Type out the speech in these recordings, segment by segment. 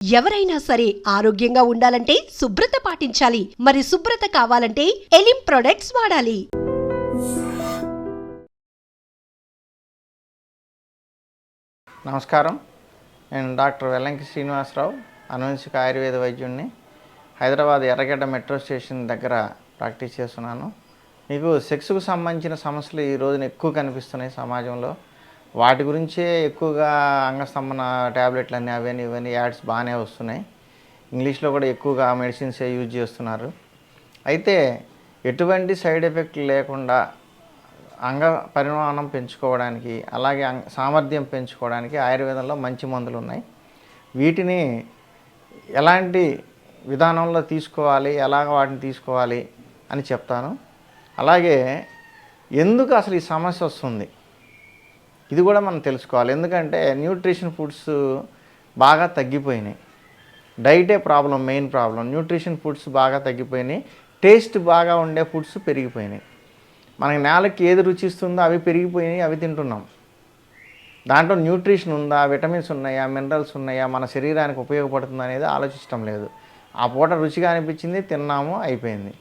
ఎవరైనా సరే ఆరోగ్యంగా ఉండాలంటే శుభ్రత పాటించాలి. మరి శుభ్రత కావాలంటే ఎలిం ప్రొడక్ట్స్ వాడాలి. నమస్కారం. నేను డాక్టర్ వెల్లంకి శ్రీనివాసరావు, అనువంశిక ఆయుర్వేద వైద్యుడిని. హైదరాబాద్ ఎర్రగడ్డ మెట్రో స్టేషన్ దగ్గర ప్రాక్టీస్ చేస్తున్నాను. మీకు సెక్స్కు సంబంధించిన సమస్యలు ఈ రోజున ఎక్కువ కనిపిస్తున్నాయి సమాజంలో. వాటి గురించే ఎక్కువగా అంగస్తంభన ట్యాబ్లెట్లన్నీ అవన్నీ ఇవన్నీ యాడ్స్ బాగానే వస్తున్నాయి. ఇంగ్లీష్లో కూడా ఎక్కువగా మెడిసిన్సే యూజ్ చేస్తున్నారు. అయితే ఎటువంటి సైడ్ ఎఫెక్ట్ లేకుండా అంగ పరిమాణం పెంచుకోవడానికి, అలాగే సామర్థ్యం పెంచుకోవడానికి ఆయుర్వేదంలో మంచి మందులు ఉన్నాయి. వీటిని ఎలాంటి విధానంలో తీసుకోవాలి, ఎలాగ వాటిని తీసుకోవాలి అని చెప్తాను. అలాగే ఎందుకు అసలు ఈ సమస్య వస్తుంది ఇది కూడా మనం తెలుసుకోవాలి. ఎందుకంటే న్యూట్రిషన్ ఫుడ్స్ బాగా తగ్గిపోయినాయి. డైటే problem, main problem. Nutrition foods బాగా తగ్గిపోయినాయి. టేస్ట్ బాగా ఉండే ఫుడ్స్ పెరిగిపోయినాయి. మనకి నేలకి ఏది రుచిస్తుందో అవి పెరిగిపోయినాయి, అవి తింటున్నాం. దాంట్లో న్యూట్రిషన్ ఉందా, విటమిన్స్ ఉన్నాయా, మినరల్స్ ఉన్నాయా, మన శరీరానికి ఉపయోగపడుతుందా అనేది ఆలోచించడం లేదు. ఆ పూట రుచిగా అనిపించింది, తిన్నాము, అయిపోయింది.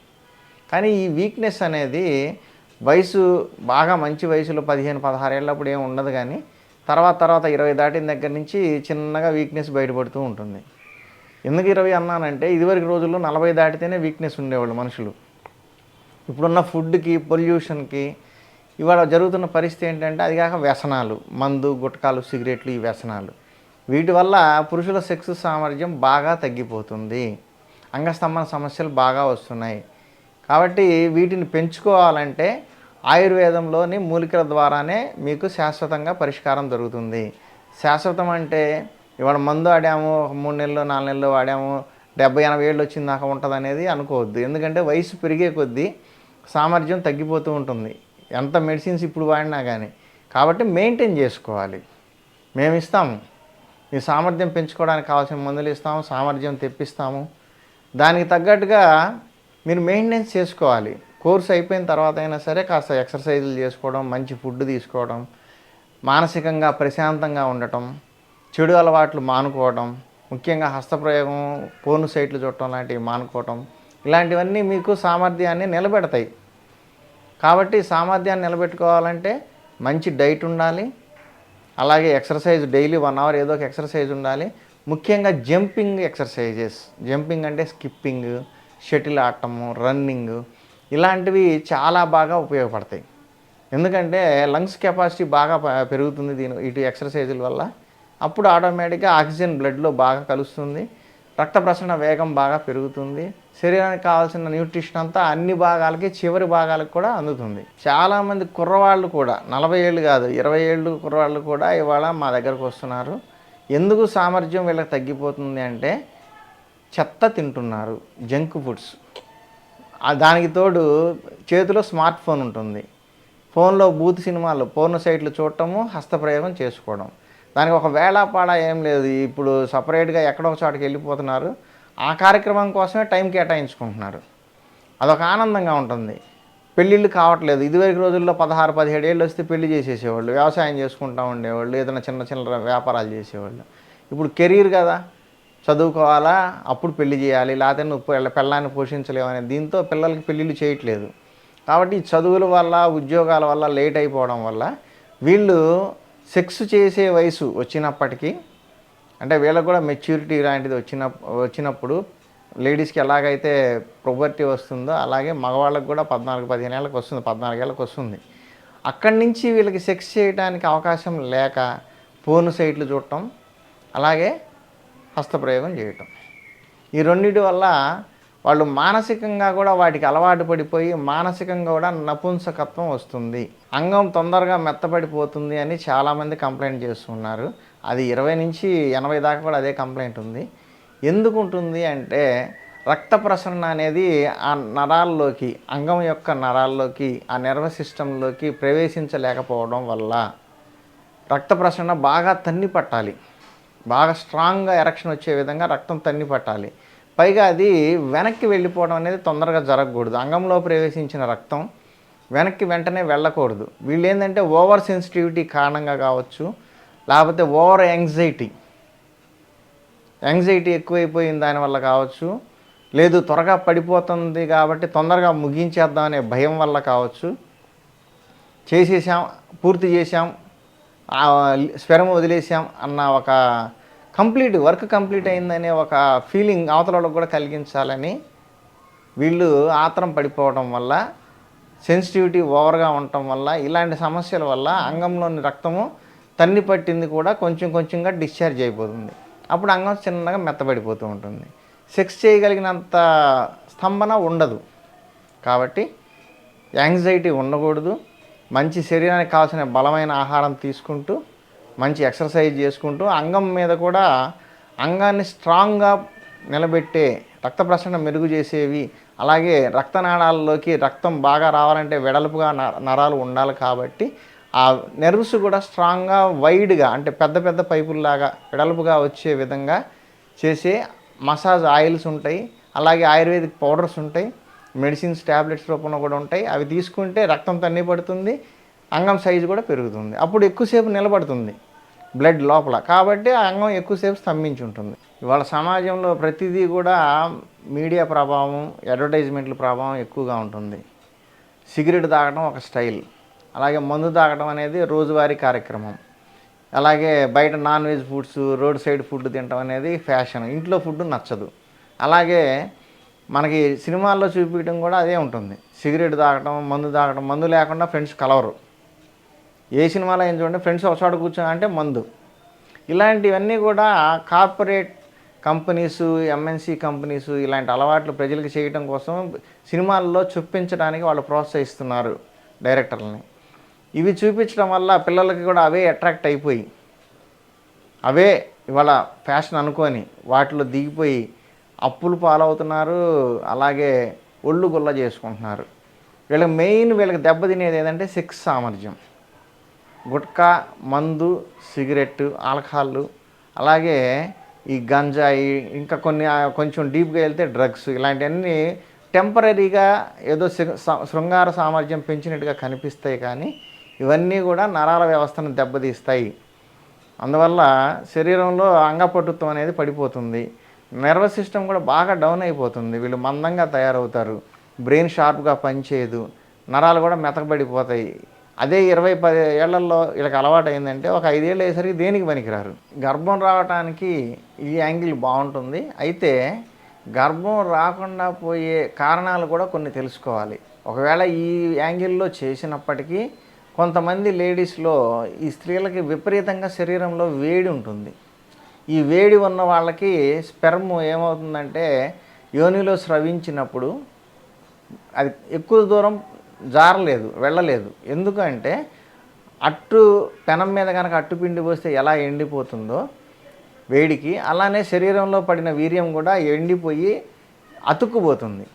కానీ ఈ వీక్నెస్ అనేది వయసు బాగా మంచి వయసులో 15-16 ఏళ్ళప్పుడు ఏమి ఉండదు. కానీ తర్వాత 20 దాటిన దగ్గర నుంచి చిన్నగా వీక్నెస్ బయటపడుతూ ఉంటుంది. ఎందుకు 20 అన్నానంటే, ఇదివరకు రోజుల్లో 40 దాటితేనే వీక్నెస్ ఉండేవాళ్ళు మనుషులు. ఇప్పుడున్న ఫుడ్కి, పొల్యూషన్కి ఇవాళ జరుగుతున్న పరిస్థితి ఏంటంటే, అది కాక వ్యసనాలు, మందు, గుట్కాలు, సిగరెట్లు, ఈ వ్యసనాలు. వీటి వల్ల పురుషుల సెక్స్ సామర్థ్యం బాగా తగ్గిపోతుంది. అంగస్తంభన సమస్యలు బాగా వస్తున్నాయి. కాబట్టి వీటిని పెంచుకోవాలంటే ఆయుర్వేదంలోని మూలికల ద్వారానే మీకు శాశ్వతంగా పరిష్కారం దొరుకుతుంది. శాశ్వతం అంటే ఇవాళ మందు ఆడాము, 3 నెలలు 4 నెలలు వాడాము, 70-80 ఏళ్ళు వచ్చిన దాకా ఉంటుంది అనేది అనుకోవద్దు. ఎందుకంటే వయసు పెరిగే కొద్దీ సామర్థ్యం తగ్గిపోతూ ఉంటుంది, ఎంత మెడిసిన్స్ ఇప్పుడు వాడినా కానీ. కాబట్టి మెయింటైన్ చేసుకోవాలి. మేము ఇస్తాము, మీ సామర్థ్యం పెంచుకోవడానికి కావాల్సిన మందులు ఇస్తాము, సామర్థ్యం తెప్పిస్తాము. దానికి తగ్గట్టుగా మీరు మెయింటెనెన్స్ చేసుకోవాలి. కోర్స్ అయిపోయిన తర్వాత అయినా సరే కాస్త ఎక్సర్సైజులు చేసుకోవడం, మంచి ఫుడ్ తీసుకోవడం, మానసికంగా ప్రశాంతంగా ఉండటం, చెడు అలవాట్లు మానుకోవడం, ముఖ్యంగా హస్తప్రయోగం, పోను సైట్లు చుట్టడం లాంటివి మానుకోవటం, ఇలాంటివన్నీ మీకు సామర్థ్యాన్ని నిలబెడతాయి. కాబట్టి సామర్థ్యాన్ని నిలబెట్టుకోవాలంటే మంచి డైట్ ఉండాలి. అలాగే ఎక్సర్సైజ్ డైలీ 1 అవర్ ఏదో ఒక ఎక్సర్సైజ్ ఉండాలి. ముఖ్యంగా జంపింగ్ ఎక్సర్సైజెస్. జంపింగ్ అంటే స్కిప్పింగ్, షటిల్ ఆడటము, రన్నింగ్, ఇలాంటివి చాలా బాగా ఉపయోగపడతాయి. ఎందుకంటే లంగ్స్ కెపాసిటీ బాగా పెరుగుతుంది ఇటు ఎక్సర్సైజుల వల్ల. అప్పుడు ఆటోమేటిక్గా ఆక్సిజన్ బ్లడ్లో బాగా కలుస్తుంది, రక్త ప్రసరణ వేగం బాగా పెరుగుతుంది, శరీరానికి కావాల్సిన న్యూట్రిషన్ అంతా అన్ని భాగాలకి, చివరి భాగాలకు కూడా అందుతుంది. చాలామంది కుర్రవాళ్ళు కూడా, 40 ఏళ్ళు కాదు 20 ఏళ్ళు కుర్రవాళ్ళు కూడా ఇవాళ మా దగ్గరకు వస్తున్నారు. ఎందుకు సామర్థ్యం వీళ్ళకి తగ్గిపోతుంది అంటే చెత్త తింటున్నారు, జంక్ ఫుడ్స్. దానికి తోడు చేతిలో స్మార్ట్ ఫోన్ ఉంటుంది. ఫోన్లో బూత్ సినిమాలు, పోర్న్ సైట్లు చూడటము, హస్తప్రయోగం చేసుకోవడం. దానికి ఒక వేళాపాడ ఏం లేదు. ఇప్పుడు సపరేట్గా ఎక్కడో ఒక చోటకి వెళ్ళిపోతున్నారు, ఆ కార్యక్రమం కోసమే టైం కేటాయించుకుంటున్నారు. అదొక ఆనందంగా ఉంటుంది. పెళ్ళిళ్ళు కావట్లేదు. ఇదివరకు రోజుల్లో 16-17 ఏళ్ళు వస్తే పెళ్లి చేసేసేవాళ్ళు, వ్యవసాయం చేసుకుంటూ ఉండేవాళ్ళు, ఏదైనా చిన్న వ్యాపారాలు చేసేవాళ్ళు. ఇప్పుడు కెరీర్ కదా, చదువుకోవాలా, అప్పుడు పెళ్లి చేయాలి, లేకపోతే నువ్వు పిల్లాన్ని పోషించలేవు అనే దీంతో పిల్లలకి పెళ్ళిళ్ళు చేయట్లేదు. కాబట్టి చదువుల వల్ల, ఉద్యోగాల వల్ల లేట్ అయిపోవడం వల్ల వీళ్ళు సెక్స్ చేసే వయసు వచ్చినప్పటికీ, అంటే వీళ్ళకు కూడా మెచ్యూరిటీ లాంటిది వచ్చినప్పుడు లేడీస్కి ఎలాగైతే ప్రోబర్టీ వస్తుందో అలాగే మగవాళ్ళకు కూడా 14-15 ఏళ్ళకి వస్తుంది, 14 ఏళ్ళకి వస్తుంది. అక్కడి నుంచి వీళ్ళకి సెక్స్ చేయడానికి అవకాశం లేక పోర్న్ సైట్లు చూడటం, అలాగే హస్తప్రయోగం చేయటం, ఈ రెండింటి వల్ల వాళ్ళు మానసికంగా కూడా వాటికి అలవాటు పడిపోయి మానసికంగా కూడా నపుంసకత్వం వస్తుంది, అంగం తొందరగా మెత్తపడిపోతుంది అని చాలామంది కంప్లైంట్ చేస్తున్నారు. అది 20-80 దాకా కూడా అదే కంప్లైంట్ ఉంది. ఎందుకు ఉంటుంది అంటే రక్త ప్రసరణ అనేది ఆ నరాల్లోకి, అంగం యొక్క నరాల్లోకి, ఆ నర్వస్ సిస్టంలోకి ప్రవేశించలేకపోవడం వల్ల రక్త ప్రసరణ బాగా తన్ని పట్టాలి, బాగా స్ట్రాంగ్గా ఎరక్షన్ వచ్చే విధంగా రక్తం తన్ని పట్టాలి. పైగా అది వెనక్కి వెళ్ళిపోవడం అనేది తొందరగా జరగకూడదు. అంగంలో ప్రవేశించిన రక్తం వెనక్కి వెంటనే వెళ్ళకూడదు. వీళ్ళు ఏంటంటే ఓవర్ సెన్సిటివిటీ కారణంగా కావచ్చు, లేకపోతే ఓవర్ యాంగ్జైటీ, యాంగ్జైటీ ఎక్కువైపోయింది దానివల్ల కావచ్చు, లేదు త్వరగా పడిపోతుంది కాబట్టి తొందరగా ముగించేద్దాం అనే భయం వల్ల కావచ్చు, చేసేసాం పూర్తి చేసాం స్వరం వదిలేసాం అన్న ఒక వర్క్ కంప్లీట్ అయిందనే ఒక ఫీలింగ్ అవతలకు కూడా కలిగించాలని వీళ్ళు ఆత్రం పడిపోవడం వల్ల, సెన్సిటివిటీ ఓవర్గా ఉండటం వల్ల, ఇలాంటి సమస్యల వల్ల అంగంలోని రక్తము తన్ని పట్టింది కూడా కొంచెం కొంచెంగా డిశ్చార్జ్ అయిపోతుంది. అప్పుడు అంగం చిన్నగా మెత్తబడిపోతూ ఉంటుంది. సెక్స్ చేయగలిగినంత స్తంభన ఉండదు. కాబట్టి యాంగ్జైటీ ఉండకూడదు. మంచి శరీరానికి కావాల్సిన బలమైన ఆహారం తీసుకుంటూ, మంచి ఎక్సర్సైజ్ చేసుకుంటూ, అంగం మీద కూడా అంగాన్ని స్ట్రాంగ్గా నిలబెట్టే రక్త ప్రసరణ మెరుగు చేసేవి, అలాగే రక్తనాళాల్లోకి రక్తం బాగా రావాలంటే వెడల్పుగా నరాలు ఉండాలి. కాబట్టి ఆ నెర్వ్స్ కూడా స్ట్రాంగ్గా వైడ్గా అంటే పెద్ద పెద్ద పైపుల్లాగా వెడల్పుగా వచ్చే విధంగా చేసే మసాజ్ ఆయిల్స్ ఉంటాయి. అలాగే ఆయుర్వేదిక్ పౌడర్స్ ఉంటాయి, మెడిసిన్స్ ట్యాబ్లెట్స్ రూపంలో కూడా ఉంటాయి. అవి తీసుకుంటే రక్తం తన్ని పడుతుంది, అంగం సైజు కూడా పెరుగుతుంది. అప్పుడు ఎక్కువసేపు నిలబడుతుంది బ్లడ్ లోపల. కాబట్టి ఆ అంగం ఎక్కువసేపు స్తంభించి ఉంటుంది. ఇవాళ సమాజంలో ప్రతిదీ కూడా మీడియా ప్రభావం, అడ్వర్టైజ్మెంట్ల ప్రభావం ఎక్కువగా ఉంటుంది. సిగరెట్ తాగడం ఒక స్టైల్, అలాగే మందు తాగడం అనేది రోజువారీ కార్యక్రమం, అలాగే బయట non veg foods, road side food తినడం అనేది ఫ్యాషన్, ఇంట్లో ఫుడ్ నచ్చదు. అలాగే మనకి సినిమాల్లో చూపించడం కూడా అదే ఉంటుంది. సిగరెట్ తాగడం, మందు లేకుండా ఫ్రెండ్స్ కలవరు. ఏ సినిమాలో ఏం చూడండి, ఫ్రెండ్స్ ఒకచోట కూర్చొని అంటే మందు. ఇలాంటివన్నీ కూడా కార్పొరేట్ కంపెనీసు, ఎంఎన్సీ కంపెనీసు ఇలాంటి అలవాట్లు ప్రజలకు చేయడం కోసం సినిమాల్లో చూపించడానికి వాళ్ళు ప్రోత్సహిస్తున్నారు డైరెక్టర్లని. ఇవి చూపించడం వల్ల పిల్లలకి కూడా అవే అట్రాక్ట్ అయిపోయి, అవే ఇవాళ ఫ్యాషన్ అనుకొని వాటిలో దిగిపోయి అప్పులు పాలవుతున్నారు. అలాగే ఒళ్ళు గుల్ల చేసుకుంటున్నారు. వీళ్ళకి దెబ్బతినేది ఏంటంటే సెక్స్ సామర్థ్యం. గుట్కా, మందు, సిగరెట్, ఆల్కహాల్, అలాగే ఈ గంజాయి, ఇంకా కొంచెం డీప్గా వెళ్తే డ్రగ్స్, ఇలాంటివన్నీ టెంపరీగా ఏదో శృంగార సామర్థ్యం పెంచినట్టుగా కనిపిస్తాయి. కానీ ఇవన్నీ కూడా నరాల వ్యవస్థను దెబ్బతీస్తాయి. అందువల్ల శరీరంలో అంగపటుత్వం అనేది పడిపోతుంది. నర్వస్ సిస్టమ్ కూడా బాగా డౌన్ అయిపోతుంది. వీళ్ళు మందంగా తయారవుతారు. బ్రెయిన్ షార్ప్గా పనిచేయదు. నరాలు కూడా మెతకబడిపోతాయి. అదే 20 ఏళ్లలో వీళ్ళకి అలవాటు అయిందంటే ఒక 5 ఏళ్ళు అయ్యేసరికి దేనికి పనికిరారు. గర్భం రావడానికి ఈ యాంగిల్ బాగుంటుంది. అయితే గర్భం రాకుండా పోయే కారణాలు కూడా కొన్ని తెలుసుకోవాలి. ఒకవేళ ఈ యాంగిల్లో చేసినప్పటికీ కొంతమంది లేడీస్లో, ఈ స్త్రీలకి విపరీతంగా శరీరంలో వేడి ఉంటుంది. ఈ వేడి ఉన్న వాళ్ళకి స్పెర్మ్ ఏమవుతుందంటే యోనిలో స్రవించినప్పుడు అది ఎక్కువ దూరం వెళ్ళలేదు. ఎందుకంటే అట్టు పెనం మీద కనుక అట్టుపిండి పోస్తే ఎలా ఎండిపోతుందో వేడికి, అలానే శరీరంలో పడిన వీర్యం కూడా ఎండిపోయి అతుక్కుపోతుంది.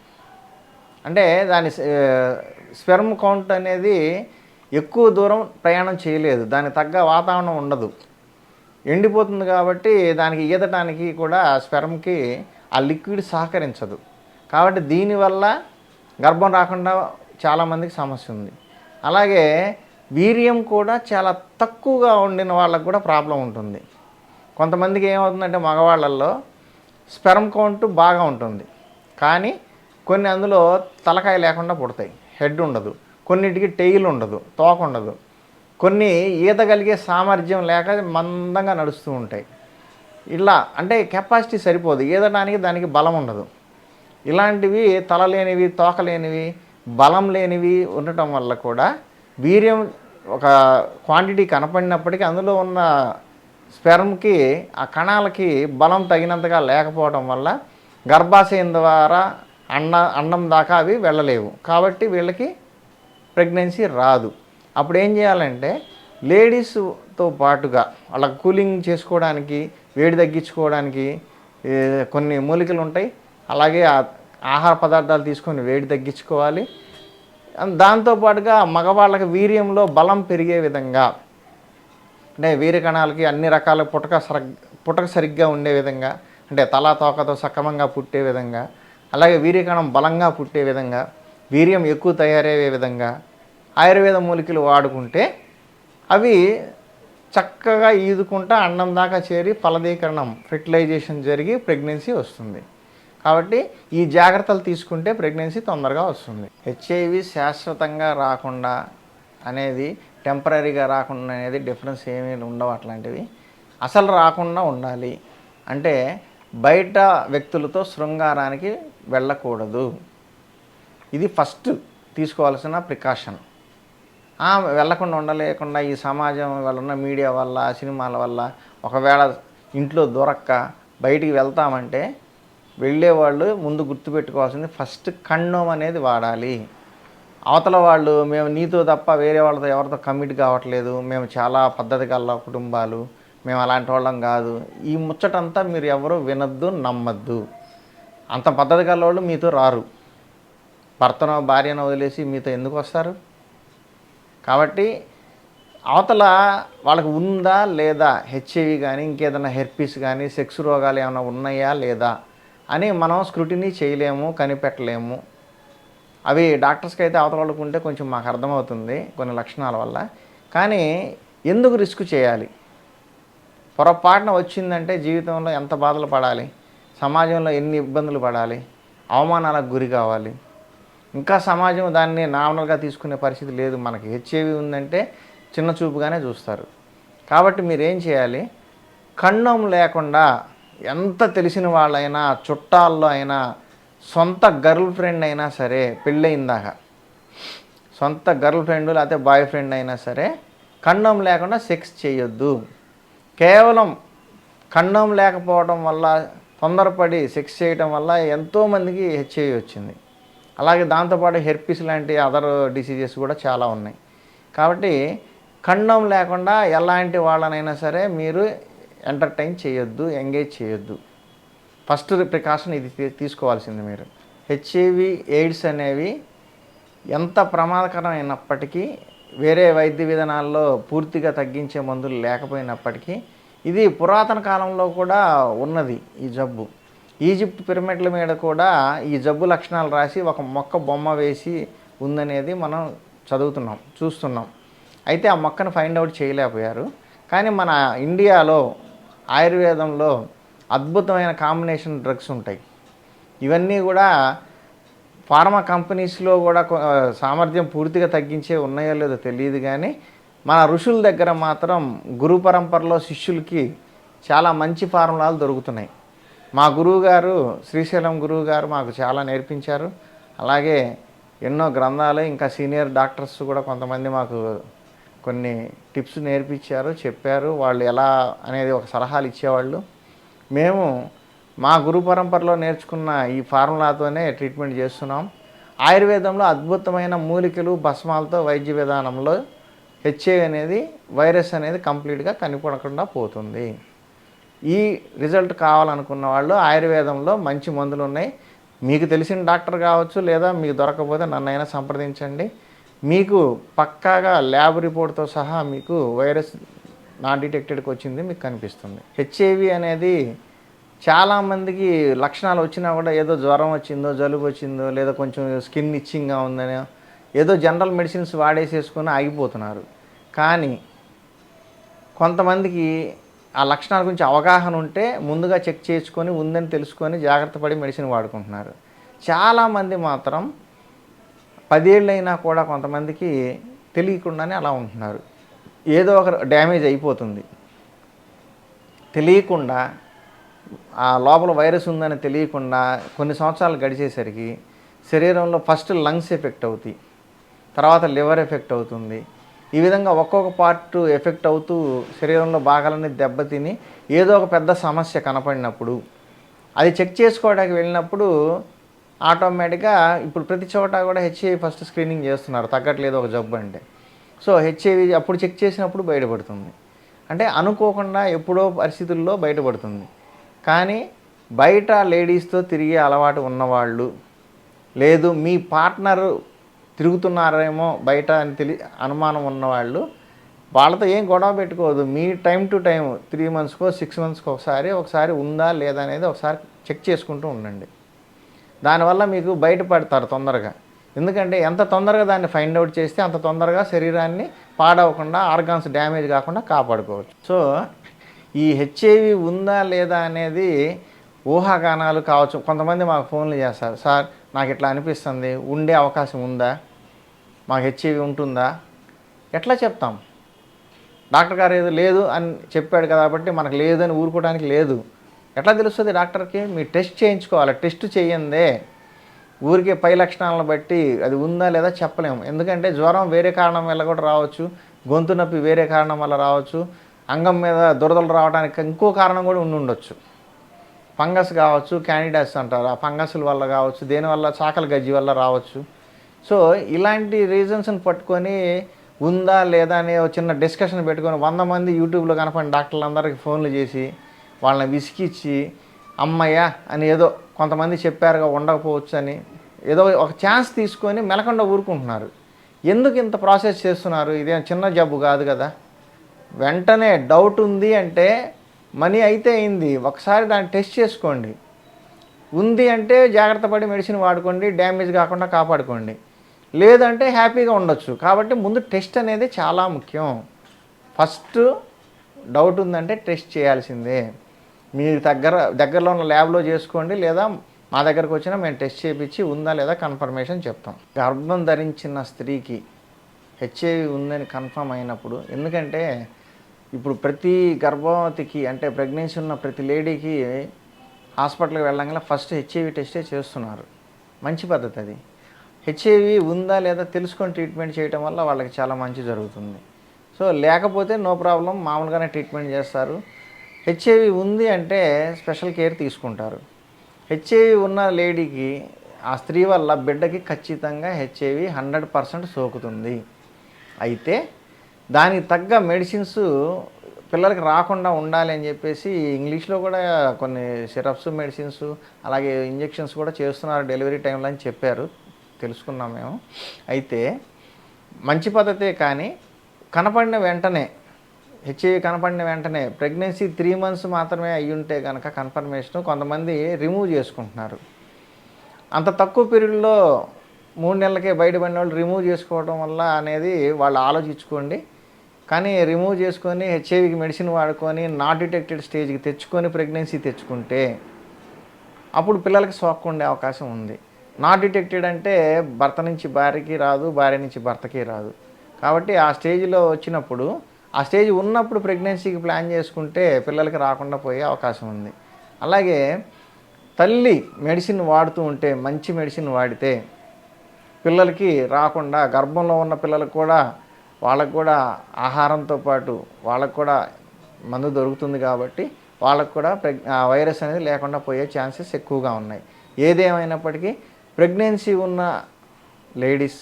అంటే దాని స్పెర్మ్ కౌంట్ అనేది ఎక్కువ దూరం ప్రయాణం చేయలేదు. దానికి తగ్గ వాతావరణం ఉండదు, ఎండిపోతుంది. కాబట్టి దానికి ఈదటానికి కూడా స్పెర్మ్కి ఆ లిక్విడ్ సహకరించదు. కాబట్టి దీనివల్ల గర్భం రాకుండా చాలామందికి సమస్య ఉంది. అలాగే వీర్యం కూడా చాలా తక్కువగా ఉండిన వాళ్ళకు కూడా ప్రాబ్లం ఉంటుంది. కొంతమందికి ఏమవుతుందంటే మగవాళ్ళల్లో స్పెర్మ్ కౌంట్ బాగా ఉంటుంది, కానీ కొన్ని అందులో తలకాయ లేకుండా పుడతాయి, హెడ్ ఉండదు. కొన్నిటికి టెయిల్ ఉండదు, తోక ఉండదు. కొన్ని ఈదగలిగే సామర్థ్యం లేక మందంగా నడుస్తూ ఉంటాయి. ఇలా అంటే కెపాసిటీ సరిపోదు, ఈదడానికి దానికి బలం ఉండదు. ఇలాంటివి తల లేనివి, తోక లేనివి, బలం లేనివి ఉండటం వల్ల కూడా వీర్యం ఒక క్వాంటిటీ కనపడినప్పటికీ అందులో ఉన్న స్పెర్మ్కి, ఆ కణాలకి బలం తగినంతగా లేకపోవడం వల్ల గర్భాశయం ద్వారా అండం దాకా అవి వెళ్ళలేవు. కాబట్టి వీళ్ళకి ప్రెగ్నెన్సీ రాదు. అప్పుడు ఏం చేయాలంటే లేడీస్తో పాటుగా వాళ్ళకి కూలింగ్ చేసుకోవడానికి, వేడి తగ్గించుకోవడానికి కొన్ని మూలికలు ఉంటాయి. అలాగే ఆహార పదార్థాలు తీసుకొని వేడి తగ్గించుకోవాలి. దాంతోపాటుగా మగవాళ్ళకి వీర్యంలో బలం పెరిగే విధంగా, అంటే వీర్య కణాలకి అన్ని రకాల పుటక సరిగ్గా ఉండే విధంగా, అంటే తలా తోకతో సక్రమంగా పుట్టే విధంగా, అలాగే వీర్యకణం బలంగా పుట్టే విధంగా, వీర్యం ఎక్కువ తయారయ్యే విధంగా ఆయుర్వేద మూలికలు వాడుకుంటే అవి చక్కగా ఈదుకుంటా అండం దాకా చేరి ఫలదీకరణం ఫెర్టిలైజేషన్ జరిగి ప్రెగ్నెన్సీ వస్తుంది. కాబట్టి ఈ జాగ్రత్తలు తీసుకుంటే ప్రెగ్నెన్సీ తొందరగా వస్తుంది. హెచ్ఐవి శాశ్వతంగా రాకుండా అనేది, టెంపరీగా రాకుండా అనేది డిఫరెన్స్ ఏమీ ఉండవు. అట్లాంటివి అసలు రాకుండా ఉండాలి అంటే బయట వ్యక్తులతో శృంగారానికి వెళ్ళకూడదు. ఇది ఫస్ట్ తీసుకోవాల్సిన ప్రికాషన్. వెళ్ళకుండా ఉండలేకుండా ఈ సమాజం వల్ల ఉన్న మీడియా వల్ల, సినిమాల వల్ల ఒకవేళ ఇంట్లో దొరక్క బయటికి వెళ్తామంటే వెళ్ళేవాళ్ళు ముందు గుర్తుపెట్టుకోవాల్సింది ఫస్ట్ కండోమ్ అనేది వాడాలి. అవతల వాళ్ళు మేము నీతో తప్ప వేరే వాళ్ళతో ఎవరితో కమిట్ కావట్లేదు, మేము చాలా పద్ధతి గల కుటుంబాలు, మేము అలాంటి వాళ్ళం కాదు, ఈ ముచ్చటంతా మీరు ఎవరు వినొద్దు, నమ్మద్దు. అంత పద్ధతి గల వాళ్ళు మీతో రారు. భర్తనో భార్యను వదిలేసి మీతో ఎందుకు వస్తారు? కాబట్టి అవతల వాళ్ళకి ఉందా లేదా హెచ్ఐవి కానీ ఇంకేదైనా హెర్పీస్ కానీ సెక్స్ రోగాలు ఏమైనా ఉన్నాయా లేదా అని మనం స్క్రూటినీ చేయలేము, కనిపెట్టలేము. అవి డాక్టర్స్కి అయితే అవతల వాళ్ళకు ఉంటే కొంచెం మాకు అర్థమవుతుంది కొన్ని లక్షణాల వల్ల. కానీ ఎందుకు రిస్క్ చేయాలి? పొరపాటున వచ్చిందంటే జీవితంలో ఎంత బాధలు పడాలి, సమాజంలో ఎన్ని ఇబ్బందులు పడాలి, అవమానాలకు గురి కావాలి. ఇంకా సమాజం దాన్ని నార్మల్గా తీసుకునే పరిస్థితి లేదు. మనకి హెచ్ఐవి ఉందంటే చిన్న చూపుగానే చూస్తారు. కాబట్టి మీరేం చేయాలి? కండోమ్ లేకుండా ఎంత తెలిసిన వాళ్ళైనా, చుట్టాల్లో అయినా, సొంత గర్ల్ ఫ్రెండ్ అయినా సరే, పెళ్ళయిందాక సొంత గర్ల్ ఫ్రెండ్ లేకపోతే బాయ్ ఫ్రెండ్ అయినా సరే కండోమ్ లేకుండా సెక్స్ చేయొద్దు. కేవలం కండోమ్ లేకపోవడం వల్ల, తొందరపడి సెక్స్ చేయడం వల్ల ఎంతోమందికి హెచ్ఐవి వచ్చింది. అలాగే దాంతోపాటు హెర్పీస్ లాంటి అదర్ డిసీజెస్ కూడా చాలా ఉన్నాయి. కాబట్టి కండోమ్ లేకుండా ఎలాంటి వాళ్ళనైనా సరే మీరు ఎంటర్టైన్ చేయొద్దు, ఎంగేజ్ చేయొద్దు. ఫస్ట్ ప్రికాషన్ ఇది తీసుకోవాల్సింది మీరు. హెచ్ఐవి ఎయిడ్స్ అనేవి ఎంత ప్రమాదకరమైనప్పటికీ, వేరే వైద్య విధానాల్లో పూర్తిగా తగ్గించే మందులు లేకపోయినప్పటికీ, ఇది పురాతన కాలంలో కూడా ఉన్నది ఈ జబ్బు. ఈజిప్ట్ పిరమిడ్ల మీద కూడా ఈ జబ్బు లక్షణాలు రాసి ఒక మొక్క బొమ్మ వేసి ఉందనేది మనం చదువుతున్నాం, చూస్తున్నాం. అయితే ఆ మొక్కను ఫైండ్ అవుట్ చేయలేకపోయారు. కానీ మన ఇండియాలో ఆయుర్వేదంలో అద్భుతమైన కాంబినేషన్ డ్రగ్స్ ఉంటాయి. ఇవన్నీ కూడా ఫార్మా కంపెనీస్లో కూడా సామర్థ్యం పూర్తిగా తగ్గించే ఉన్నాయో లేదో తెలియదు. కానీ మన ఋషుల దగ్గర మాత్రం గురు పరంపరలో శిష్యులకి చాలా మంచి ఫార్ములాలు దొరుకుతున్నాయి. మా గురువుగారు, శ్రీశైలం గురువుగారు మాకు చాలా నేర్పించారు. అలాగే ఎన్నో గ్రంథాలు, ఇంకా సీనియర్ డాక్టర్స్ కూడా కొంతమంది మాకు కొన్ని టిప్స్ నేర్పించారు, చెప్పారు. వాళ్ళు ఎలా అనేది ఒక సలహాలు ఇచ్చేవాళ్ళు. మేము మా గురు పరంపరలో నేర్చుకున్న ఈ ఫార్ములాతోనే ట్రీట్మెంట్ చేస్తున్నాం. ఆయుర్వేదంలో అద్భుతమైన మూలికలు, భస్మాలతో వైద్య విధానంలో హెచ్ఐవి అనేది, వైరస్ అనేది కంప్లీట్గా కనిపడకుండా పోతుంది. ఈ రిజల్ట్ కావాలనుకున్న వాళ్ళు ఆయుర్వేదంలో మంచి మందులు ఉన్నాయి. మీకు తెలిసిన డాక్టర్ కావచ్చు, లేదా మీకు దొరకకపోతే నన్నైనా సంప్రదించండి. మీకు పక్కాగా ల్యాబ్ రిపోర్ట్తో సహా మీకు వైరస్ నాట్ డిటెక్టెడ్కి వచ్చింది మీకు కనిపిస్తుంది. హెచ్ఐవి అనేది చాలామందికి లక్షణాలు వచ్చినా కూడా ఏదో జ్వరం వచ్చిందో, జలుబు వచ్చిందో, లేదా కొంచెం స్కిన్ ఇచ్చింగ్గా ఉందనో ఏదో జనరల్ మెడిసిన్స్ వాడేసేసుకొని ఆగిపోతున్నారు. కానీ కొంతమందికి ఆ లక్షణాల గురించి అవగాహన ఉంటే ముందుగా చెక్ చేసుకొని ఉందని తెలుసుకొని జాగ్రత్త పడి మెడిసిన్ వాడుకుంటున్నారు. చాలామంది మాత్రం 10 ఏళ్ళైనా కూడా కొంతమందికి తెలియకుండానే అలా ఉంటున్నారు. ఏదో ఒక డ్యామేజ్ అయిపోతుంది తెలియకుండా. ఆ లోపల వైరస్ ఉందని తెలియకుండా కొన్ని సంవత్సరాలు గడిచేసరికి శరీరంలో ఫస్ట్ లంగ్స్ ఎఫెక్ట్ అవుతాయి, తర్వాత లివర్ ఎఫెక్ట్ అవుతుంది. ఈ విధంగా ఒక్కొక్క పార్ట్ ఎఫెక్ట్ అవుతూ శరీరంలో భాగాలన్నీ దెబ్బతిని ఏదో ఒక పెద్ద సమస్య కనపడినప్పుడు అది చెక్ చేసుకోవడానికి వెళ్ళినప్పుడు ఆటోమేటిక్గా ఇప్పుడు ప్రతి చోట కూడా హెచ్ఐవి ఫస్ట్ స్క్రీనింగ్ చేస్తున్నారు, తగ్గట్లేదు ఒక జబ్బు అంటే. సో హెచ్ఐవి అప్పుడు చెక్ చేసినప్పుడు బయటపడుతుంది. అంటే అనుకోకుండా ఎప్పుడో పరిస్థితుల్లో బయటపడుతుంది. కానీ బయట లేడీస్తో తిరిగే అలవాటు ఉన్నవాళ్ళు, లేదు మీ పార్ట్నరు తిరుగుతున్నారేమో బయట అని అనుమానం ఉన్నవాళ్ళు వాళ్ళతో ఏం గొడవ పెట్టుకోవద్దు. మీ టైం టు టైం 3 మంత్స్కో 6 మంత్స్కో ఒకసారి ఉందా లేదా అనేది ఒకసారి చెక్ చేసుకుంటూ ఉండండి. దానివల్ల మీకు బయటపడతారు తొందరగా. ఎందుకంటే ఎంత తొందరగా దాన్ని ఫైండ్ అవుట్ చేస్తే అంత తొందరగా శరీరాన్ని పాడవకుండా ఆర్గాన్స్ డ్యామేజ్ కాకుండా కాపాడుకోవచ్చు. సో ఈ హెచ్ఐవి ఉందా లేదా అనేది ఊహాగానాలు కావచ్చు. కొంతమంది మాకు ఫోన్లు చేస్తారు, సార్ నాకు ఇట్లా అనిపిస్తుంది, ఉండే అవకాశం ఉందా, మాకు హెచ్ఐవి ఉంటుందా? ఎట్లా చెప్తాం? డాక్టర్ గారు ఏదో లేదు అని చెప్పాడు కాబట్టి మనకు లేదని ఊరుకోవడానికి లేదు. ఎట్లా తెలుస్తుంది డాక్టర్కి? మీరు టెస్ట్ చేయించుకోవాలి. టెస్ట్ చేయందే ఊరికే పై లక్షణాలను బట్టి అది ఉందా లేదా చెప్పలేము. ఎందుకంటే జ్వరం వేరే కారణం వల్ల కూడా రావచ్చు, గొంతు నొప్పి వేరే కారణం వల్ల రావచ్చు, అంగం మీద దురదలు రావడానికి ఇంకో కారణం కూడా ఉండొచ్చు. ఫంగస్ కావచ్చు, క్యాండిడాస్ అంటారు, ఆ ఫంగస్ల వల్ల కావచ్చు, దేనివల్ల చాకలి గజ్జి వల్ల రావచ్చు. సో ఇలాంటి రీజన్స్ని పట్టుకొని ఉందా లేదా అనే చిన్న డిస్కషన్ పెట్టుకొని 100 మంది యూట్యూబ్లో కనపడిన డాక్టర్లందరికీ ఫోన్లు చేసి వాళ్ళని విసిగిచ్చి అమ్మయ్య అని ఏదో కొంతమంది చెప్పారుగా ఉండకపోవచ్చు అని ఏదో ఒక ఛాన్స్ తీసుకొని మెలకుండా ఊరుకుంటున్నారు. ఎందుకు ఇంత ప్రాసెస్ చేస్తున్నారు? ఇదేం చిన్న జబ్బు కాదు కదా. వెంటనే డౌట్ ఉంది అంటే మనీ అయితే అయింది, ఒకసారి దాన్ని టెస్ట్ చేసుకోండి. ఉంది అంటే జాగ్రత్త పడి మెడిసిన్ వాడుకోండి, డ్యామేజ్ కాకుండా కాపాడుకోండి. లేదంటే హ్యాపీగా ఉండొచ్చు. కాబట్టి ముందు టెస్ట్ అనేది చాలా ముఖ్యం. ఫస్ట్ డౌట్ ఉందంటే టెస్ట్ చేయాల్సిందే. మీ దగ్గరలో ఉన్న ల్యాబ్లో చేసుకోండి, లేదా మా దగ్గరకు వచ్చినా మేము టెస్ట్ చేయించి ఉందా లేదా కన్ఫర్మేషన్ చెప్తాం. గర్భం ధరించిన స్త్రీకి హెచ్ఐవి ఉందని కన్ఫర్మ్ అయినప్పుడు, ఎందుకంటే ఇప్పుడు ప్రతి గర్భవతికి అంటే ప్రెగ్నెన్సీ ఉన్న ప్రతి లేడీకి హాస్పిటల్కి వెళ్ళంగానే ఫస్ట్ హెచ్ఐవి టెస్టే చేస్తున్నారు. మంచి పద్ధతి అది. హెచ్ఐవి ఉందా లేదా తెలుసుకొని ట్రీట్మెంట్ చేయడం వల్ల వాళ్ళకి చాలా మంచి జరుగుతుంది. సో లేకపోతే నో ప్రాబ్లం, మామూలుగానే ట్రీట్మెంట్ చేస్తారు. హెచ్ఐవి ఉంది అంటే స్పెషల్ కేర్ తీసుకుంటారు. హెచ్ఐవి ఉన్న లేడీకి ఆ స్త్రీ వల్ల బిడ్డకి ఖచ్చితంగా హెచ్ఐవి 100% సోకుతుంది. అయితే దానికి తగ్గ మెడిసిన్స్ పిల్లలకి రాకుండా ఉండాలి అని చెప్పేసి ఇంగ్లీష్లో కూడా కొన్ని సిరప్స్, మెడిసిన్స్, అలాగే ఇంజెక్షన్స్ కూడా చేస్తున్నారు డెలివరీ టైంలో అని చెప్పారు, తెలుసుకున్నాం మేము. అయితే మంచి పద్ధతే, కానీ కనపడిన వెంటనే హెచ్ఐవి కనపడిన వెంటనే ప్రెగ్నెన్సీ 3 months మాత్రమే అయ్యుంటే కనుక కన్ఫర్మేషన్ కొంతమంది రిమూవ్ చేసుకుంటున్నారు. అంత తక్కువ పీరియడ్లో 3 నెలలకే బయటపడిన వాళ్ళు రిమూవ్ చేసుకోవడం వల్ల అనేది వాళ్ళు ఆలోచించుకోండి. కానీ రిమూవ్ చేసుకొని హెచ్ఐవికి మెడిసిన్ వాడుకొని నాట్ డిటెక్టెడ్ స్టేజ్కి తెచ్చుకొని ప్రెగ్నెన్సీ తెచ్చుకుంటే అప్పుడు పిల్లలకి సోక్కుండే అవకాశం ఉంది. నాట్ డిటెక్టెడ్ అంటే భర్త నుంచి భార్యకి రాదు, భార్య నుంచి భర్తకి రాదు. కాబట్టి ఆ స్టేజ్లో వచ్చినప్పుడు, ఆ స్టేజ్ ఉన్నప్పుడు ప్రెగ్నెన్సీకి ప్లాన్ చేసుకుంటే పిల్లలకి రాకుండా పోయే అవకాశం ఉంది. అలాగే తల్లి మెడిసిన్ వాడుతూ ఉంటే, మంచి మెడిసిన్ వాడితే పిల్లలకి రాకుండా, గర్భంలో ఉన్న పిల్లలకు కూడా వాళ్ళకు కూడా ఆహారంతో పాటు వాళ్ళకు కూడా మందు దొరుకుతుంది కాబట్టి వాళ్ళకు కూడా వైరస్ అనేది లేకుండా పోయే ఛాన్సెస్ ఎక్కువగా ఉన్నాయి. ఏదేమైనప్పటికీ ప్రెగ్నెన్సీ ఉన్న లేడీస్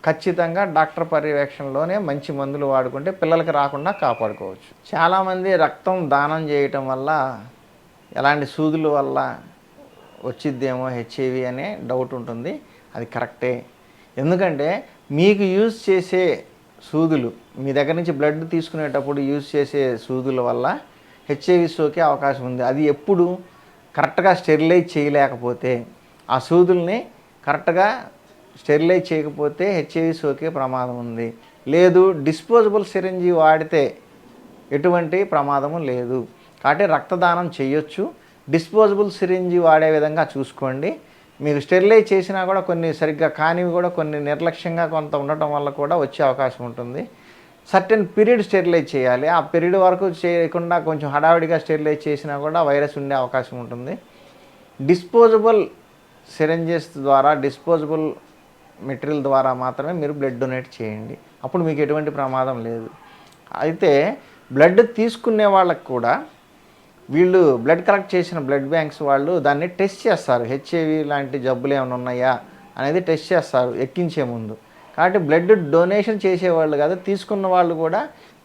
ఖచ్చితంగా డాక్టర్ పర్యవేక్షణలోనే మంచి మందులు వాడుకుంటే పిల్లలకి రాకుండా కాపాడుకోవచ్చు. చాలామంది రక్తం దానం చేయటం వల్ల ఎలాంటి సూదుల వల్ల వచ్చిద్దేమో హెచ్ఐవి అనే డౌట్ ఉంటుంది. అది కరెక్టే. ఎందుకంటే మీకు యూజ్ చేసే సూదులు, మీ దగ్గర నుంచి బ్లడ్ తీసుకునేటప్పుడు యూజ్ చేసే సూదుల వల్ల హెచ్ఐవి సోకే అవకాశం ఉంది. అది ఎప్పుడు కరెక్ట్గా స్టెరిలైజ్ చేయలేకపోతే, ఆ సూదుల్ని కరెక్ట్గా స్టెరిలైజ్ చేయకపోతే హెచ్ఐవి సోకే ప్రమాదం ఉంది. లేదు, డిస్పోజబుల్ సిరింజి వాడితే ఎటువంటి ప్రమాదము లేదు. కాబట్టి రక్తదానం చేయొచ్చు. డిస్పోజబుల్ సిరింజి వాడే విధంగా చూసుకోండి. మీకు స్టెరిలైజ్ చేసినా కూడా కొన్ని సరిగ్గా కానివి కూడా కొన్ని నిర్లక్ష్యంగా కొంత ఉండటం వల్ల కూడా వచ్చే అవకాశం ఉంటుంది. సర్టెన్ పీరియడ్ స్టెరిలైజ్ చేయాలి. ఆ పీరియడ్ వరకు చేయకుండా కొంచెం హడావిడిగా స్టెరిలైజ్ చేసినా కూడా వైరస్ ఉండే అవకాశం ఉంటుంది. డిస్పోజబుల్ సిరింజెస్ ద్వారా, డిస్పోజబుల్ మెటీరియల్ ద్వారా మాత్రమే మీరు బ్లడ్ డొనేట్ చేయండి. అప్పుడు మీకు ఎటువంటి ప్రమాదం లేదు. అయితే బ్లడ్ తీసుకునే వాళ్ళకు కూడా వీళ్ళు బ్లడ్ కలెక్ట్ చేసిన బ్లడ్ బ్యాంక్స్ వాళ్ళు దాన్ని టెస్ట్ చేస్తారు. హెచ్ఐవి లాంటి జబ్బులు ఏమైనా ఉన్నాయా అనేది టెస్ట్ చేస్తారు ఎక్కించే ముందు. కాబట్టి బ్లడ్ డొనేషన్ చేసేవాళ్ళు కాదు, తీసుకున్న వాళ్ళు కూడా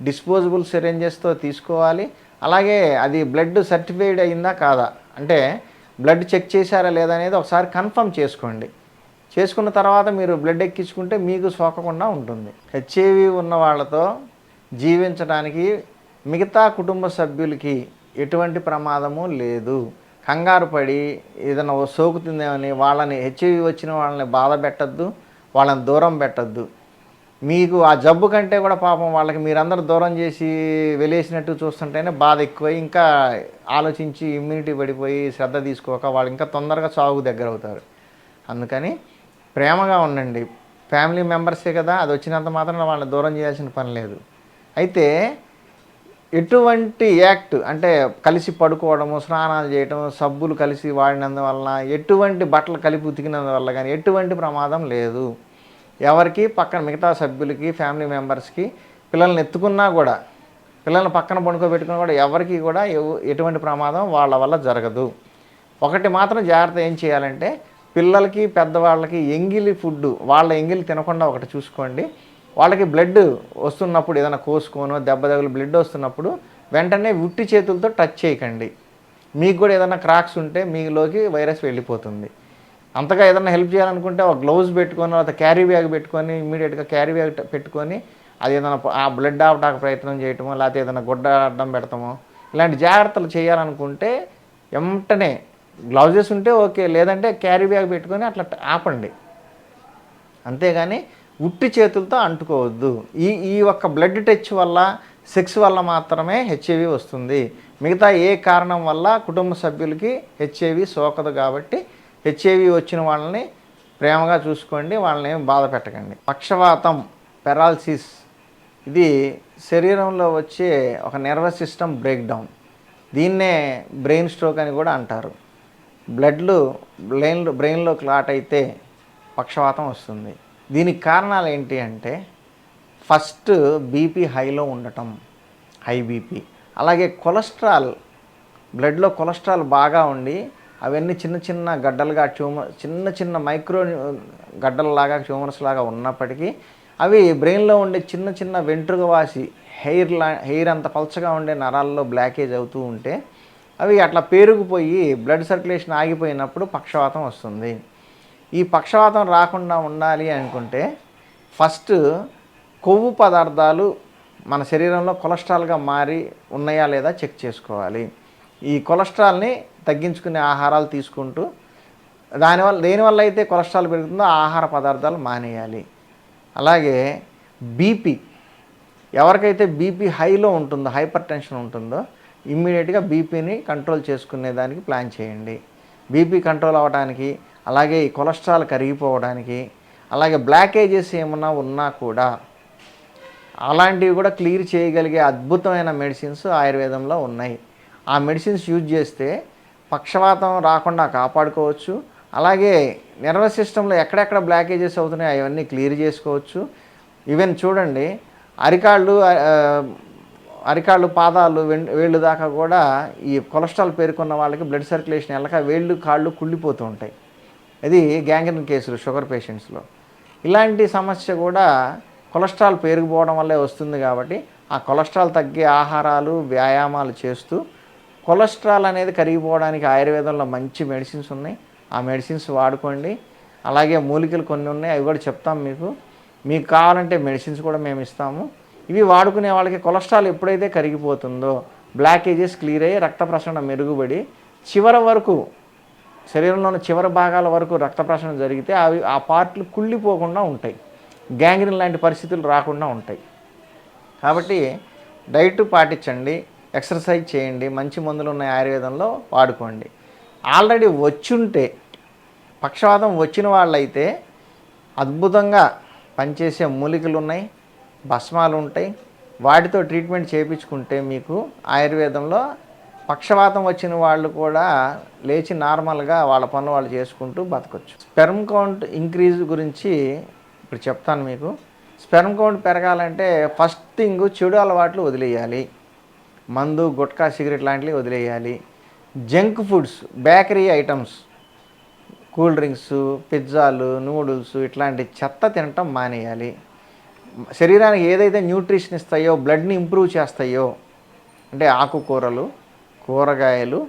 డిస్పోజబుల్ సిరింజెస్తో తీసుకోవాలి. అలాగే అది బ్లడ్ సర్టిఫైడ్ అయిందా కాదా, అంటే బ్లడ్ చెక్ చేశారా లేదా అనేది ఒకసారి కన్ఫర్మ్ చేసుకోండి. చేసుకున్న తర్వాత మీరు బ్లడ్ ఎక్కించుకుంటే మీకు సోకకుండా ఉంటుంది. హెచ్ఐవి ఉన్న వాళ్ళతో జీవించడానికి మిగతా కుటుంబ సభ్యులకి ఎటువంటి ప్రమాదము లేదు. కంగారు పడి ఏదైనా సోకుతుందేమని వాళ్ళని, హెచ్ఐవి వచ్చిన వాళ్ళని బాధ పెట్టద్దు. వాళ్ళని దూరం పెట్టద్దు. మీకు ఆ జబ్బు కంటే కూడా పాపం వాళ్ళకి మీరందరూ దూరం చేసి వెలేసినట్టు చూస్తుంటేనే బాధ ఎక్కువై ఇంకా ఆలోచించి ఇమ్యూనిటీ పడిపోయి శ్రద్ధ తీసుకోక వాళ్ళు ఇంకా తొందరగా చావుకు దగ్గర అవుతారు. అందుకని ప్రేమగా ఉండండి. ఫ్యామిలీ మెంబర్సే కదా, అది వచ్చినంత మాత్రం వాళ్ళని దూరం చేయాల్సిన పని లేదు. అయితే ఎటువంటి యాక్ట్ అంటే కలిసి పడుకోవడము, స్నానాలు చేయటం, సబ్బులు కలిసి వాడినందువలన, ఎటువంటి బట్టలు కలిపి ఉతికినందువల్ల కానీ ఎటువంటి ప్రమాదం లేదు. ఎవరికి పక్కన మిగతా సభ్యులకి, ఫ్యామిలీ మెంబర్స్కి పిల్లల్ని ఎత్తుకున్నా కూడా, పిల్లల్ని పక్కన పడుకోబెట్టుకున్నా కూడా ఎవరికి కూడా ఎటువంటి ప్రమాదం వాళ్ళ వల్ల జరగదు. ఒకటి మాత్రం జాగ్రత్త ఏం చేయాలంటే, పిల్లలకి పెద్దవాళ్ళకి ఎంగిలి ఫుడ్డు, వాళ్ళ ఎంగిలి తినకుండా ఒకటి చూసుకోండి. వాళ్ళకి బ్లడ్ వస్తున్నప్పుడు ఏదైనా కోసుకోనో దెబ్బ తగిలి బ్లడ్ వస్తున్నప్పుడు వెంటనే ఉట్టి చేతులతో టచ్ చేయకండి. మీకు కూడా ఏదైనా క్రాక్స్ ఉంటే మీలోకి వైరస్ వెళ్ళిపోతుంది. అంతగా ఏదైనా హెల్ప్ చేయాలనుకుంటే ఒక గ్లౌజ్ పెట్టుకొని, లేదా క్యారీ బ్యాగ్ పెట్టుకొని, ఇమ్మీడియట్గా క్యారీ బ్యాగ్ పెట్టుకొని అది ఏదైనా ఆ బ్లడ్ ఆపడానికి ప్రయత్నం చేయటమో, లేకపోతే ఏదైనా గుడ్డ అడ్డం పెడతామో, ఇలాంటి జాగ్రత్తలు చేయాలనుకుంటే వెంటనే గ్లౌజెస్ ఉంటే ఓకే, లేదంటే క్యారీ బ్యాగ్ పెట్టుకొని అట్లా ఆపండి. అంతేగాని ఉట్టి చేతులతో అంటుకోవద్దు. ఈ ఒక్క బ్లడ్ టచ్ వల్ల, సెక్స్ వల్ల మాత్రమే హెచ్ఐవి వస్తుంది. మిగతా ఏ కారణం వల్ల కుటుంబ సభ్యులకి హెచ్ఐవి సోకదు. కాబట్టి హెచ్ఐవి వచ్చిన వాళ్ళని ప్రేమగా చూసుకోండి, వాళ్ళని ఏం బాధ పెట్టకండి. పక్షవాతం, పెరాలసిస్ ఇది శరీరంలో వచ్చే ఒక నర్వస్ సిస్టమ్ బ్రేక్ డౌన్. దీన్నే బ్రెయిన్ స్ట్రోక్ అని కూడా అంటారు. బ్రెయిన్లో క్లాట్ అయితే పక్షవాతం వస్తుంది. దీనికి కారణాలు ఏంటి అంటే, ఫస్ట్ బీపీ హైలో ఉండటం, హై బీపీ. అలాగే కొలెస్ట్రాల్, బ్లడ్లో కొలెస్ట్రాల్ బాగా ఉండి అవన్నీ చిన్న చిన్న గడ్డలుగా చిన్న మైక్రో గడ్డలలాగా, ట్యూమర్స్ లాగా ఉన్నప్పటికీ అవి బ్రెయిన్లో ఉండే చిన్న చిన్న వెంట్రుక వాసి హెయిర్ అంత పల్చగా ఉండే నరాల్లో బ్లాకేజ్ అవుతూ ఉంటే అవి అట్లా పేరుకుపోయి బ్లడ్ సర్క్యులేషన్ ఆగిపోయినప్పుడు పక్షవాతం వస్తుంది. ఈ పక్షవాతం రాకుండా ఉండాలి అనుకుంటే ఫస్ట్ కొవ్వు పదార్థాలు మన శరీరంలో కొలెస్ట్రాల్గా మారి ఉన్నాయా లేదా చెక్ చేసుకోవాలి. ఈ కొలెస్ట్రాల్ని తగ్గించుకునే ఆహారాలు తీసుకుంటూ దేనివల్ల అయితే కొలెస్ట్రాల్ పెరుగుతుందో ఆ ఆహార పదార్థాలు మానేయాలి. అలాగే బీపీ, ఎవరికైతే బీపీ హైలో ఉంటుందో, హైపర్ టెన్షన్ ఉంటుందో, ఇమ్మీడియట్గా బీపీని కంట్రోల్ చేసుకునే దానికి ప్లాన్ చేయండి. బీపీ కంట్రోల్ అవ్వడానికి, అలాగే ఈ కొలెస్ట్రాల్ కరిగిపోవడానికి, అలాగే బ్లాకేజెస్ ఏమన్నా ఉన్నా కూడా అలాంటివి కూడా క్లియర్ చేయగలిగే అద్భుతమైన మెడిసిన్స్ ఆయుర్వేదంలో ఉన్నాయి. ఆ మెడిసిన్స్ యూజ్ చేస్తే పక్షవాతం రాకుండా కాపాడుకోవచ్చు. అలాగే నర్వస్ సిస్టంలో ఎక్కడెక్కడ బ్లాకేజెస్ అవుతున్నాయో అవన్నీ క్లియర్ చేసుకోవచ్చు. ఈవెన్ చూడండి, అరికాళ్ళు, పాదాలు, వేళ్ళు దాకా కూడా ఈ కొలెస్ట్రాల్ పేరుకున్న వాళ్ళకి బ్లడ్ సర్క్యులేషన్ వెళ్ళక వేళ్ళు, కాళ్ళు కుళ్ళిపోతూ ఉంటాయి. ఇది గ్యాంగ్రీన్ కేసులు షుగర్ పేషెంట్స్లో. ఇలాంటి సమస్య కూడా కొలెస్ట్రాల్ పేరుకుపోవడం వల్లే వస్తుంది. కాబట్టి ఆ కొలెస్ట్రాల్ తగ్గే ఆహారాలు, వ్యాయామాలు చేస్తూ కొలెస్ట్రాల్ అనేది కరిగిపోవడానికి ఆయుర్వేదంలో మంచి మెడిసిన్స్ ఉన్నాయి. ఆ మెడిసిన్స్ వాడుకోండి. అలాగే మూలికలు కొన్ని ఉన్నాయి, అవి కూడా చెప్తాం మీకు కావాలంటే మెడిసిన్స్ కూడా మేము ఇస్తాము. ఇవి వాడుకునే వాళ్ళకి కొలెస్ట్రాల్ ఎప్పుడైతే కరిగిపోతుందో బ్లాకేజెస్ క్లియర్ అయ్యి రక్త ప్రసరణ మెరుగుపడి చివరి వరకు, శరీరంలోని చివరి భాగాల వరకు రక్త ప్రసరణ జరిగితే అవి ఆ పార్ట్లు కుళ్ళిపోకుండా ఉంటాయి, గ్యాంగ్రీన్ లాంటి పరిస్థితులు రాకుండా ఉంటాయి. కాబట్టి డైట్ పాటించండి, ఎక్సర్సైజ్ చేయండి, మంచి మందులు ఉన్నాయి ఆయుర్వేదంలో, వాడుకోండి. ఆల్రెడీ వచ్చుంటే, పక్షవాతం వచ్చిన వాళ్ళైతే అద్భుతంగా పనిచేసే మూలికలు ఉన్నాయి, భస్మాలు ఉంటాయి. వాటితో ట్రీట్మెంట్ చేయించుకుంటే మీకు ఆయుర్వేదంలో పక్షవాతం వచ్చిన వాళ్ళు కూడా లేచి నార్మల్గా వాళ్ళ పనులు వాళ్ళు చేసుకుంటూ బతకొచ్చు. స్పెర్మ్ కౌంట్ ఇంక్రీజ్ గురించి ఇప్పుడు చెప్తాను మీకు. స్పెర్మ్ కౌంట్ పెరగాలంటే ఫస్ట్ థింగ్ చెడు అలవాట్లు వదిలేయాలి. మందు, గుట్కా, సిగరెట్ లాంటివి వదిలేయాలి. Junk foods, bakery items, cool drinks, పిజ్జాలు, నూడిల్స్ ఇట్లాంటి చెత్త తినటం మానేయాలి. శరీరానికి ఏదైతే న్యూట్రిషన్ ఇస్తాయో, బ్లడ్ని ఇంప్రూవ్ చేస్తాయో, అంటే ఆకుకూరలు, కూరగాయలు,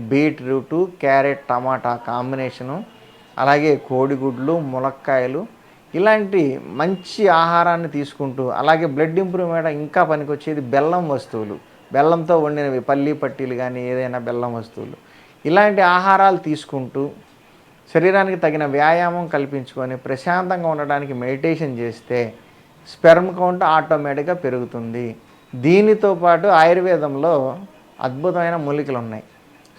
బీట్రూటు, క్యారెట్, టమాటా కాంబినేషను, అలాగే కోడిగుడ్లు, ములక్కాయలు, ఇలాంటి మంచి ఆహారాన్ని తీసుకుంటూ, అలాగే బ్లడ్ ఇంప్రూవ్మెంట్ ఇంకా పనికొచ్చేది బెల్లం వస్తువులు, బెల్లంతో వండినవి, పల్లీ పట్టీలు కానీ ఏదైనా బెల్లం వస్తువులు, ఇలాంటి ఆహారాలు తీసుకుంటూ శరీరానికి తగిన వ్యాయామం కల్పించుకొని ప్రశాంతంగా ఉండడానికి మెడిటేషన్ చేస్తే స్పెర్మ్ కౌంట్ ఆటోమేటిక్గా పెరుగుతుంది. దీనితో పాటు ఆయుర్వేదంలో అద్భుతమైన మూలికలు ఉన్నాయి.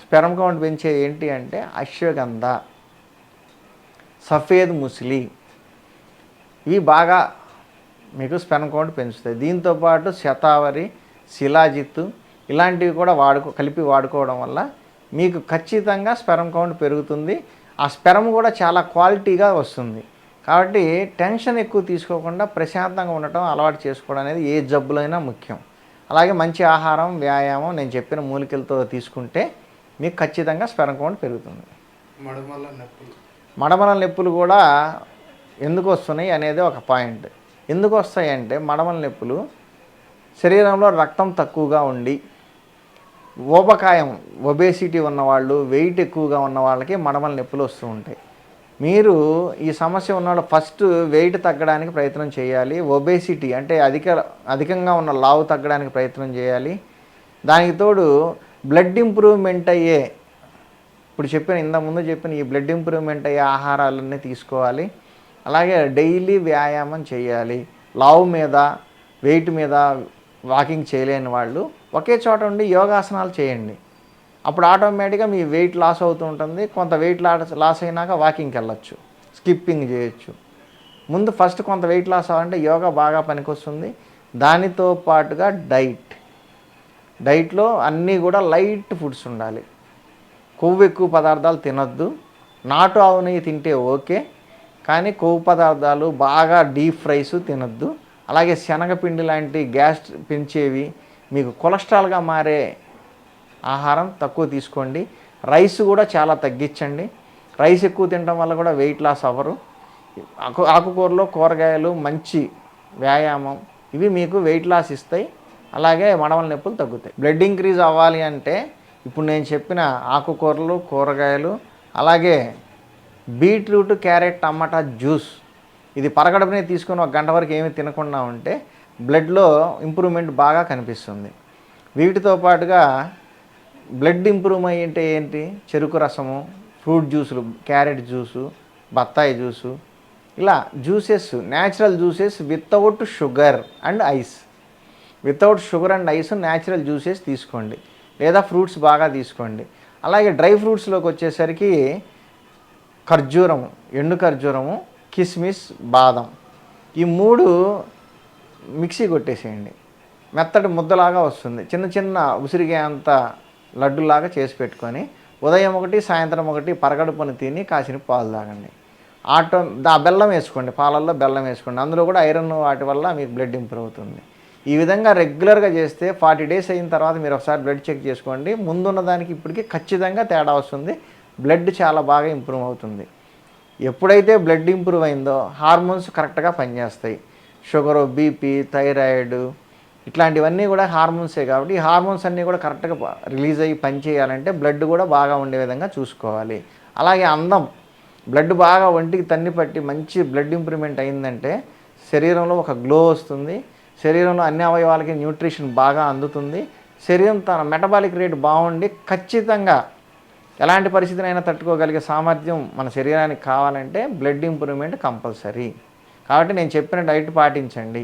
స్పెర్మ్ కౌంట్ పెంచే ఏంటి అంటే అశ్వగంధ, సఫేద్ ముస్లి, ఇవి బాగా మీకు స్పెర్మ్ కౌంట్ పెంచుతాయి. దీంతోపాటు శతావరి, శిలాజిత్తు ఇలాంటివి కూడా కలిపి వాడుకోవడం వల్ల మీకు ఖచ్చితంగా స్పెర్మ్ కౌంట్ పెరుగుతుంది. ఆ స్పెర్మ్ కూడా చాలా క్వాలిటీగా వస్తుంది. కాబట్టి టెన్షన్ ఎక్కువ తీసుకోకుండా ప్రశాంతంగా ఉండటం అలవాటు చేసుకోవడం అనేది ఏ జబ్బులైనా ముఖ్యం. అలాగే మంచి ఆహారం, వ్యాయామం నేను చెప్పిన మూలికలతో తీసుకుంటే మీకు ఖచ్చితంగా స్పెర్మ్ కౌంట్ పెరుగుతుంది. మడమల నొప్పులు కూడా ఎందుకు వస్తున్నాయి అనేది ఒక పాయింట్. ఎందుకు వస్తాయంటే మడమల నొప్పులు శరీరంలో రక్తం తక్కువగా ఉండి ఒబేసిటీ ఉన్నవాళ్ళు, వెయిట్ ఎక్కువగా ఉన్న వాళ్ళకి మడమల నొప్పులు వస్తూ ఉంటాయి. మీరు ఈ సమస్య ఉన్నవాళ్ళు ఫస్ట్ వెయిట్ తగ్గడానికి ప్రయత్నం చేయాలి. ఒబేసిటీ అంటే అధికంగా ఉన్న లావు తగ్గడానికి ప్రయత్నం చేయాలి. దానికి తోడు బ్లడ్ ఇంప్రూవ్మెంట్ అయ్యే ఇంతకుముందు చెప్పిన ఈ బ్లడ్ ఇంప్రూవ్మెంట్ అయ్యే ఆహారాలన్నీ తీసుకోవాలి. అలాగే డైలీ వ్యాయామం చేయాలి. లావు మీద, వెయిట్ మీద వాకింగ్ చేయలేని వాళ్ళు ఒకే చోట ఉండి యోగాసనాలు చేయండి. అప్పుడు ఆటోమేటిక్గా మీ వెయిట్ లాస్ అవుతూ ఉంటుంది. కొంత వెయిట్ లాస్ అయినాక వాకింగ్కి వెళ్ళచ్చు, స్కిప్పింగ్ చేయొచ్చు. ముందు ఫస్ట్ కొంత వెయిట్ లాస్ అవ్వాలంటే యోగా బాగా పనికొస్తుంది. దానితో పాటుగా డైట్లో అన్నీ కూడా లైట్ ఫుడ్స్ ఉండాలి. కొవ్వు ఎక్కువ పదార్థాలు తినొద్దు. నాటు ఆవు నెయ్యి తింటే ఓకే, కానీ కొవ్వు పదార్థాలు బాగా డీప్ ఫ్రైస్ తినొద్దు. అలాగే శనగపిండి లాంటి గ్యాస్ పెంచేవి, మీకు కొలెస్ట్రాల్గా మారే ఆహారం తక్కువ తీసుకోండి. రైస్ కూడా చాలా తగ్గించండి. రైస్ ఎక్కువ తినడం వల్ల కూడా వెయిట్ లాస్ అవ్వరు. ఆకుకూరలు, కూరగాయలు, మంచి వ్యాయామం ఇవి మీకు వెయిట్ లాస్ ఇస్తాయి. అలాగే మడమల నొప్పులు తగ్గుతాయి. బ్లడ్ ఇంక్రీజ్ అవ్వాలి అంటే ఇప్పుడు నేను చెప్పిన ఆకుకూరలు, కూరగాయలు, అలాగే బీట్రూట్, క్యారెట్, టమాటా జ్యూస్ ఇది పరగడపనే తీసుకొని 1 గంట వరకు ఏమీ తినకుండా ఉంటే బ్లడ్లో ఇంప్రూవ్మెంట్ బాగా కనిపిస్తుంది. వీటితో పాటుగా బ్లడ్ ఇంప్రూవ్ అయ్యింటే ఏంటి, చెరుకు రసము, ఫ్రూట్ జ్యూసులు, క్యారెట్ జ్యూసు, బత్తాయి జ్యూసు, ఇలా juices, natural juices without sugar and ice. Natural juices తీసుకోండి, లేదా ఫ్రూట్స్ బాగా తీసుకోండి. అలాగే డ్రై ఫ్రూట్స్లోకి వచ్చేసరికి ఖర్జూరము, ఎండు ఖర్జూరము, కిస్మిస్, బాదం ఈ 3 మిక్సీ కొట్టేసేయండి. మెత్తటి ముద్దలాగా వస్తుంది. చిన్న చిన్న ఉసిరిగే అంత లడ్డులాగా చేసి పెట్టుకొని ఉదయం 1, సాయంత్రం 1 పరగడుపుని తిని కాసిన పాలు తాగండి. బెల్లం వేసుకోండి, పాలల్లో బెల్లం వేసుకోండి. అందులో కూడా ఐరన్ వాటి వల్ల మీకు బ్లడ్ ఇంప్రూవ్ అవుతుంది. ఈ విధంగా రెగ్యులర్గా చేస్తే 40 డేస్ అయిన తర్వాత మీరు ఒకసారి బ్లడ్ చెక్ చేసుకోండి. ముందున్న దానికి ఇప్పటికీ ఖచ్చితంగా తేడా వస్తుంది. బ్లడ్ చాలా బాగా ఇంప్రూవ్ అవుతుంది. ఎప్పుడైతే బ్లడ్ ఇంప్రూవ్ అయిందో హార్మోన్స్ కరెక్ట్గా పనిచేస్తాయి. షుగరు, బీపీ, థైరాయిడ్ ఇట్లాంటివన్నీ కూడా హార్మోన్సే. కాబట్టి ఈ హార్మోన్స్ అన్నీ కూడా కరెక్ట్గా రిలీజ్ అయ్యి పనిచేయాలంటే బ్లడ్ కూడా బాగా ఉండే విధంగా చూసుకోవాలి. అలాగే అందం, బ్లడ్ బాగా ఒంటికి తన్ని పట్టి మంచి బ్లడ్ ఇంప్రూవ్మెంట్ అయిందంటే శరీరంలో ఒక గ్లో వస్తుంది. శరీరంలో అన్ని అవయవాలకి న్యూట్రిషన్ బాగా అందుతుంది. శరీరం తన మెటబాలిక్ రేట్ బాగుండి ఖచ్చితంగా ఎలాంటి పరిస్థితినైనా తట్టుకోగలిగే సామర్థ్యం మన శరీరానికి కావాలంటే బ్లడ్ ఇంప్రూవ్మెంట్ కంపల్సరీ. కాబట్టి నేను చెప్పిన డైట్ పాటించండి.